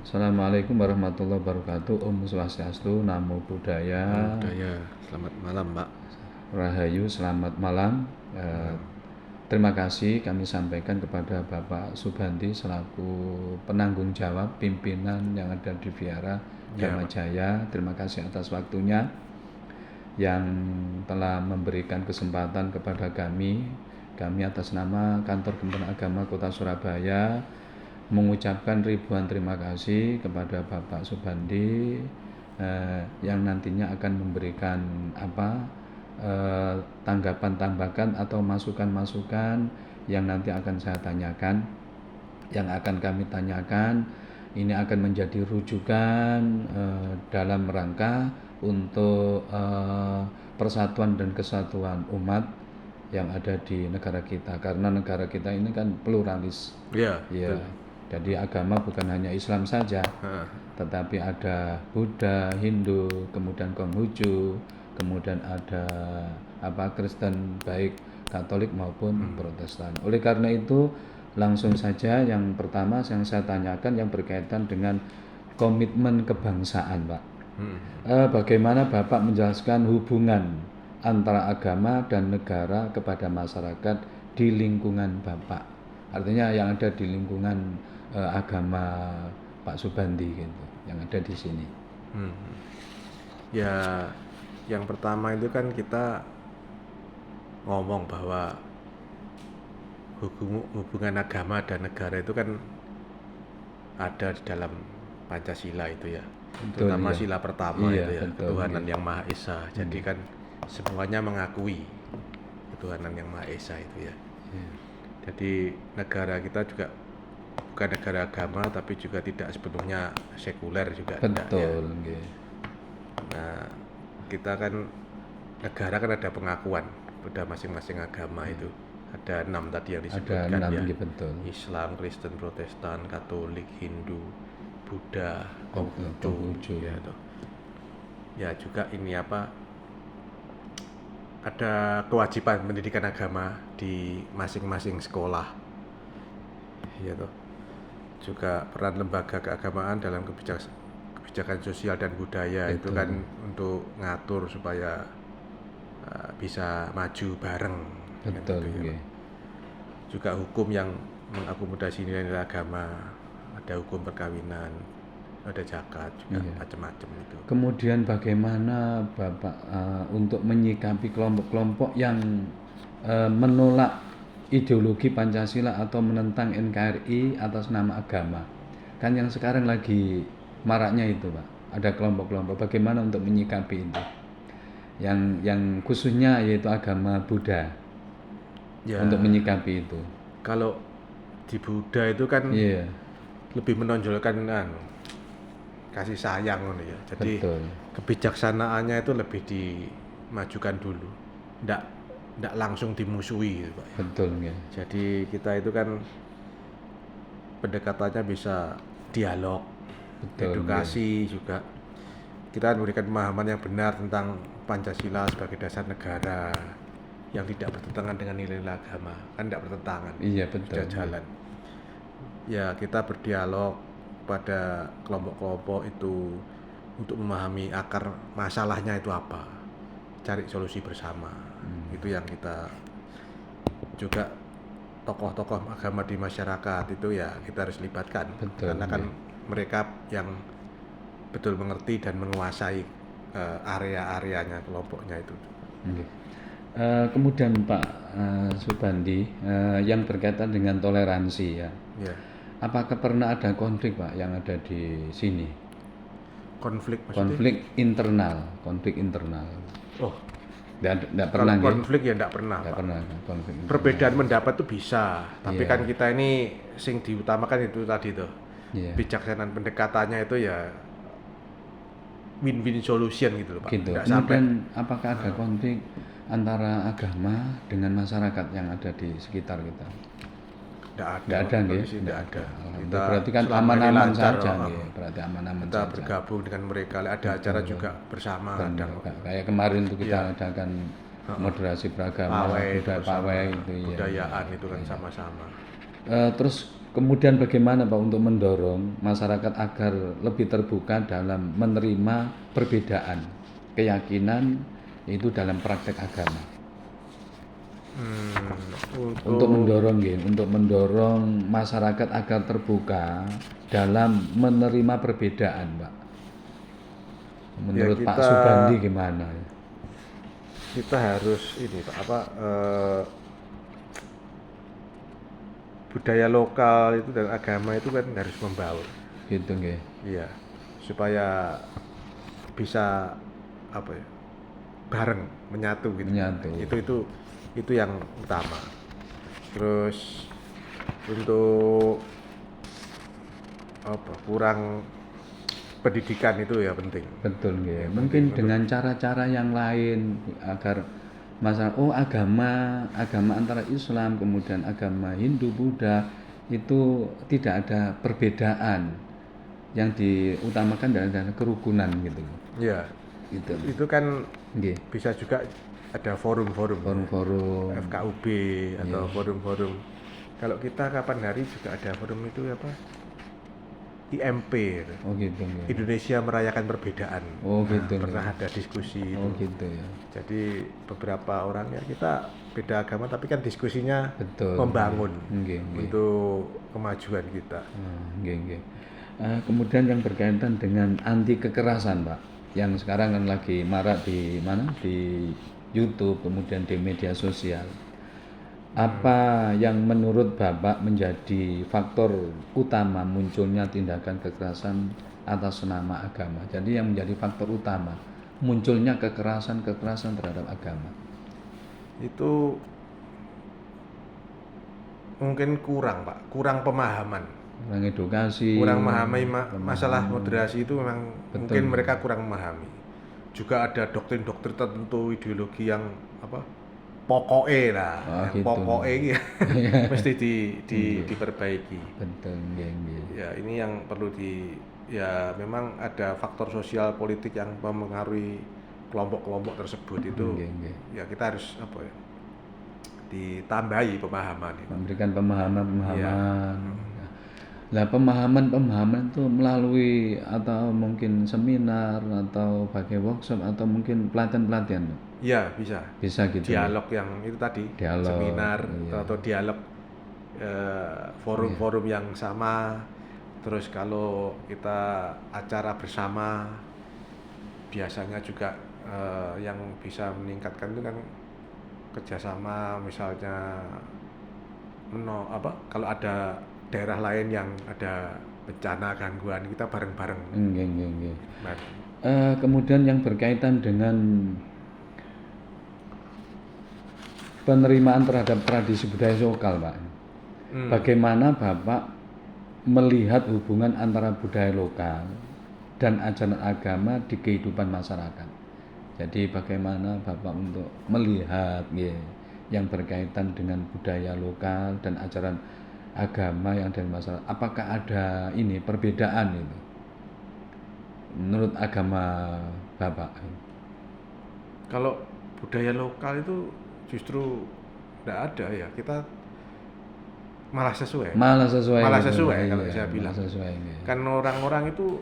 Assalamualaikum warahmatullahi wabarakatuh. Om Swastiastu, Namo Buddhaya, Budaya. Selamat malam, Pak. Rahayu, selamat malam. Terima kasih kami sampaikan kepada Bapak Subandi selaku penanggung jawab pimpinan yang ada di Vihara Ya, Dharma Pak. Jaya. Terima kasih atas waktunya yang telah memberikan kesempatan kepada kami atas nama Kantor Kementerian Agama Kota Surabaya mengucapkan ribuan terima kasih kepada Bapak Subandi yang nantinya akan memberikan tanggapan tambahan atau masukan-masukan yang nanti akan saya tanyakan, yang akan kami tanyakan. Ini akan menjadi rujukan dalam rangka untuk persatuan dan kesatuan umat yang ada di negara kita, karena negara kita ini kan pluralis. Ya, Ya, jadi agama bukan hanya Islam saja, tetapi ada Buddha, Hindu, kemudian Konghucu, kemudian ada Kristen, baik Katolik maupun Protestan. Oleh karena itu, langsung saja yang pertama yang saya tanyakan yang berkaitan dengan komitmen kebangsaan, Pak. Bagaimana Bapak menjelaskan hubungan antara agama dan negara kepada masyarakat di lingkungan Bapak? Artinya yang ada di lingkungan agama Pak Subandi gitu, yang ada di sini. ya, yang pertama itu kan kita ngomong bahwa hubungan agama dan negara itu kan ada di dalam Pancasila itu ya. Betul, Terutama iya. sila pertama Iya, itu ya, betul, ketuhanan yang Maha Esa. Jadi kan semuanya mengakui ketuhanan yang Maha Esa itu ya. Jadi negara kita juga bukan negara agama, tapi juga tidak sepenuhnya sekuler juga tidak ya. Betul, nggih. Nah, kita kan negara kan ada pengakuan pada masing-masing agama itu. Ada 6 tadi yang Ada disebutkan 6, ya. nggih, betul. Islam, Kristen, Protestan, Katolik, Hindu, Buddha, Konghucu, Konghucu ya toh. Ya juga ini ada kewajiban pendidikan agama di masing-masing sekolah. Ya toh. Juga peran lembaga keagamaan dalam kebijakan sosial dan budaya itu Betul. kan untuk ngatur supaya bisa maju bareng. Betul, Gitu ya, nggih. Pak. Juga hukum yang mengakomodasi nilai-nilai agama, ada hukum perkawinan, ada zakat juga macam-macam itu. Kemudian bagaimana Bapak untuk menyikapi kelompok-kelompok yang menolak ideologi Pancasila atau menentang NKRI atas nama agama? Kan yang sekarang lagi maraknya itu, Pak. Ada kelompok-kelompok. Bagaimana untuk menyikapi itu? Yang khususnya yaitu agama Buddha, Ya, untuk menyikapi itu. kalau di Buddha itu kan Iya, lebih menonjolkan kasih sayang gitu ya. Jadi betul. kebijaksanaannya itu lebih dimajukan dulu. Ndak langsung dimusuhi gitu, Pak. Betul, nggih. Jadi kita itu kan pendekatannya bisa dialog, Betul, edukasi juga. Kita memberikan pemahaman yang benar tentang Pancasila sebagai dasar negara yang tidak bertentangan dengan nilai-nilai agama. Kan tidak bertentangan. Iya, betul. Sudah jalan. Ya, kita berdialog pada kelompok-kelompok itu untuk memahami akar masalahnya itu apa. Cari solusi bersama. Itu yang kita juga tokoh-tokoh agama di masyarakat itu ya kita harus libatkan. Betul, Karena kan mereka yang betul mengerti dan menguasai area-areanya kelompoknya itu. Oke. Kemudian Pak Subandi, yang berkaitan dengan toleransi ya. Ya. Apakah pernah ada konflik, Pak, yang ada di sini? Konflik maksudnya? Konflik internal. Oh, Tidak kalau pernah, nggih? konflik ya enggak pernah, Tidak Pak. pernah konflik. Perbedaan pendapat itu bisa, tapi Iya. kan kita ini sing diutamakan itu tadi tuh. Iya. Bijaksanaan pendekatannya itu ya win-win solution gitu loh, Pak. Gitu. Nggak sampai Kemudian apakah ada konflik antara agama dengan masyarakat yang ada di sekitar kita? nggak ada. Tidak ada, nggih? Kondisi nggak ada. Kita Berarti kan selama ini aman-aman lancar, saja, oh. nggih. Berarti aman-aman Kita saja. bergabung dengan mereka, ada acara juga bersama. Kadang Kayak kemarin tuh kita adakan moderasi beragama, pawai budaya bersama, pawai itu ya. budayaan itu kan sama-sama. Terus Kemudian bagaimana Pak untuk mendorong masyarakat agar lebih terbuka dalam menerima perbedaan keyakinan itu dalam praktek agama? Untuk mendorong masyarakat agar terbuka dalam menerima perbedaan, Pak. Menurut Ya, Pak Subandi gimana? kita harus ini Pak, budaya lokal itu dan agama itu kan harus membaur. Gitu nggih. Iya, supaya bisa apa ya, bareng menyatu gitu. Menyatu. Itu yang utama. Terus untuk apa, kurang pendidikan itu ya penting. Betul nggih. Mungkin dengan cara-cara yang lain agar agama antara Islam kemudian agama Hindu, Buddha itu tidak ada perbedaan, yang diutamakan adalah kerukunan gitu. Iya. Gitu. Itu kan Nggih. bisa juga ada forum-forum FKUB atau forum-forum. Kalau kita kapan hari juga ada forum itu apa? IMP. Oh gitu ya. Indonesia Merayakan Perbedaan. Oh gitu. Pernah ada diskusi itu. Oh gitu ya. Jadi beberapa orang ya kita beda agama tapi kan diskusinya Betul. membangun Nggih. untuk kemajuan kita. Nggih. Kemudian yang berkaitan dengan anti kekerasan, Pak, yang sekarang kan lagi marak di mana? Di YouTube, kemudian di media sosial. Apa yang menurut Bapak menjadi faktor utama munculnya tindakan kekerasan atas nama agama? Jadi yang menjadi faktor utama munculnya kekerasan terhadap agama. Itu mungkin kurang, Pak. Kurang pemahaman. Kurang edukasi. Kurang memahami masalah moderasi itu memang mungkin mereka kurang memahami. Juga ada doktrin-doktrin tertentu, ideologi yang apa? Pokoknya lah, gitu. Pokoknya mesti diperbaiki. Betul, ya ini yang perlu ya memang ada faktor sosial politik yang mempengaruhi kelompok-kelompok tersebut itu. Ya kita harus apa ya, ditambahi pemahaman itu. Memberikan pemahaman. Nah, pemahaman itu melalui atau mungkin seminar atau pakai workshop atau mungkin pelatihan. Iya, bisa. Bisa gitu. Dialog yang itu tadi, seminar atau dialog forum-forum yang sama. Terus kalau kita acara bersama biasanya juga yang bisa meningkatkan itu kan kerjasama, misalnya kalau ada daerah lain yang ada bencana gangguan, kita bareng-bareng. Kemudian yang berkaitan dengan penerimaan terhadap tradisi budaya lokal, Pak. Bagaimana Bapak melihat hubungan antara budaya lokal dan ajaran agama di kehidupan masyarakat? Jadi bagaimana Bapak untuk melihat yang berkaitan dengan budaya lokal dan ajaran agama yang dari masyarakat? Apakah ada perbedaan itu menurut agama Bapak? Kalau budaya lokal itu justru tidak ada ya, kita malah sesuai kalau saya bilang. Kan orang-orang itu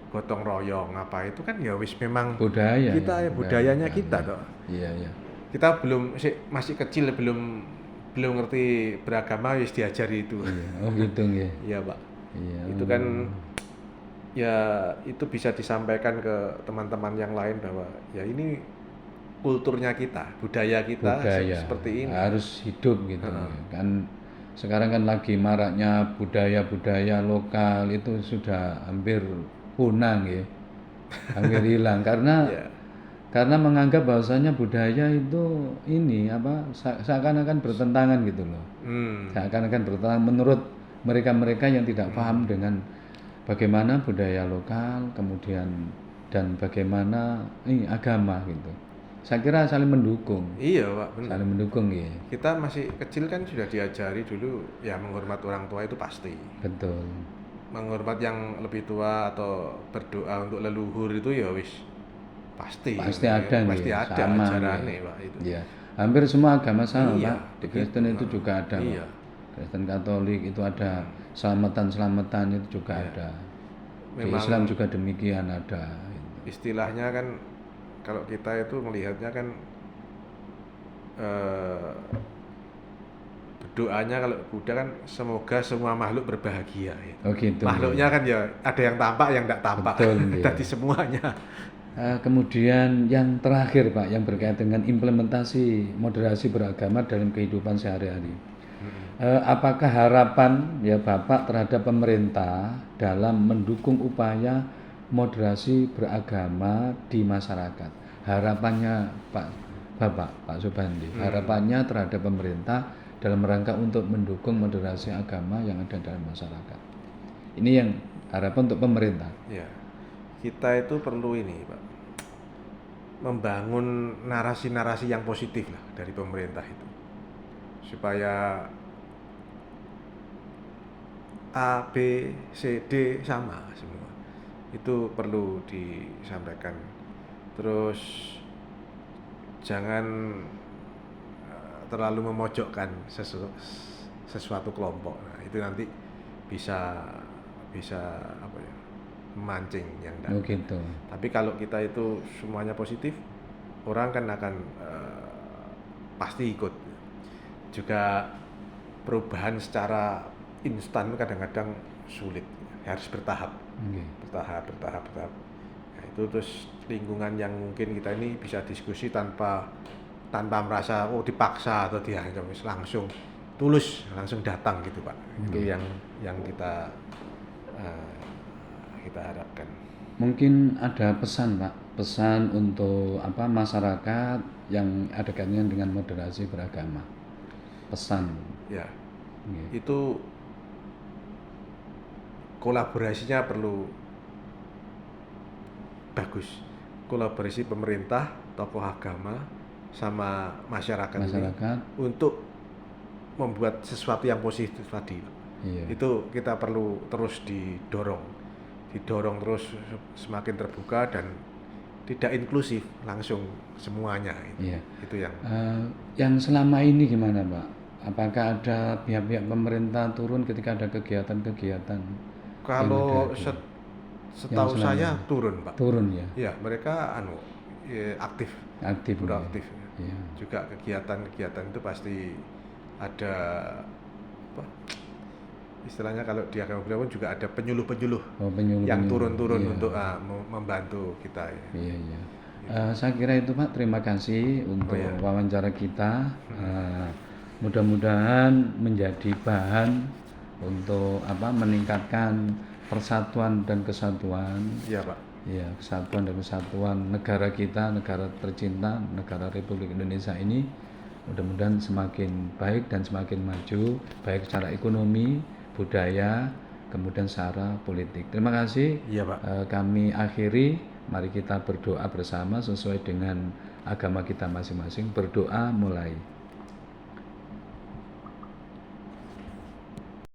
gotong royong apa itu kan ya wis memang budaya kita budayanya kita toh. Iya. Kita masih kecil belum ngerti beragama wis diajari itu. Oh gitu nggih. Iya, Pak. Iya. Itu kan ya itu bisa disampaikan ke teman-teman yang lain bahwa ya ini kulturnya kita, budaya kita seperti ini. Harus hidup gitu. Kan sekarang kan lagi maraknya budaya lokal itu sudah hampir punah ya. Hampir hilang karena karena menganggap bahwasanya budaya itu seakan-akan bertentangan gitu loh. Seakan-akan bertentangan menurut mereka yang tidak paham dengan bagaimana budaya lokal kemudian dan bagaimana agama gitu. Saya kira saling mendukung. Iya, Pak, benar. Saling mendukung ya. Kita masih kecil kan sudah diajari dulu ya menghormat orang tua itu pasti. Betul. Menghormat yang lebih tua atau berdoa untuk leluhur itu ya wis pasti ada ajarannya, Pak, itu. Iya. Hampir semua agama sama, Pak. Di Kristen itu juga ada. Iya. Kristen Katolik itu ada selamatan itu juga ada. Di Memang Islam juga demikian ada. istilahnya kan kalau kita itu melihatnya kan berdoanya kalau Buddha kan semoga semua makhluk berbahagia gitu. Oh gitu. Makhluknya kan ya ada yang tampak yang tidak tampak. Betul, iya. Tadi semuanya. Kemudian yang terakhir Pak, yang berkaitan dengan implementasi moderasi beragama dalam kehidupan sehari-hari. Apakah harapan ya Bapak terhadap pemerintah dalam mendukung upaya moderasi beragama di masyarakat? Harapannya Pak Subandi, harapannya terhadap pemerintah dalam rangka untuk mendukung moderasi agama yang ada dalam masyarakat. Ini yang harapan untuk pemerintah. Ya, kita itu perlu ini Pak, membangun narasi-narasi yang positif lah dari pemerintah itu, supaya A, B, C, D sama semua. Itu perlu disampaikan. Terus jangan terlalu memojokkan sesuatu kelompok. Nah, itu nanti bisa apa ya, memancing yang Oh gitu. Tapi kalau kita itu semuanya positif, orang kan akan pasti ikut. Juga perubahan secara instan kadang-kadang sulit, harus bertahap. Bertahap. Nah, itu terus lingkungan yang mungkin kita ini bisa diskusi tanpa merasa dipaksa atau diancam, langsung tulus langsung datang gitu Pak. Itu yang kita harapkan. Mungkin ada pesan Pak, pesan untuk masyarakat yang ada kaitannya dengan moderasi beragama. Pesan. Ya. Itu kolaborasinya perlu bagus. Kolaborasi pemerintah, tokoh agama sama masyarakat. Ini untuk membuat sesuatu yang positif tadi. Iya. Itu kita perlu terus didorong terus semakin terbuka dan tidak inklusif langsung semuanya. Iya. Itu yang selama ini gimana Pak? Apakah ada pihak-pihak pemerintah turun ketika ada kegiatan-kegiatan? Kalau setahu saya turun Pak. Turun ya? Ya, mereka aktif. Proaktif. Iya. Juga kegiatan-kegiatan itu pasti ada istilahnya kalau di agama Buddha pun juga ada penyuluh-penyuluh yang turun-turun untuk membantu kita ya. Iya. Saya kira itu Pak, terima kasih untuk wawancara kita. Mudah-mudahan menjadi bahan untuk meningkatkan persatuan dan kesatuan. Iya Pak. Ya, kesatuan dan kesatuan negara kita, negara tercinta, negara Republik Indonesia ini mudah-mudahan semakin baik dan semakin maju, baik secara ekonomi, budaya, kemudian secara politik. Terima kasih. Iya Pak. Kami akhiri, mari kita berdoa bersama sesuai dengan agama kita masing-masing. Berdoa mulai.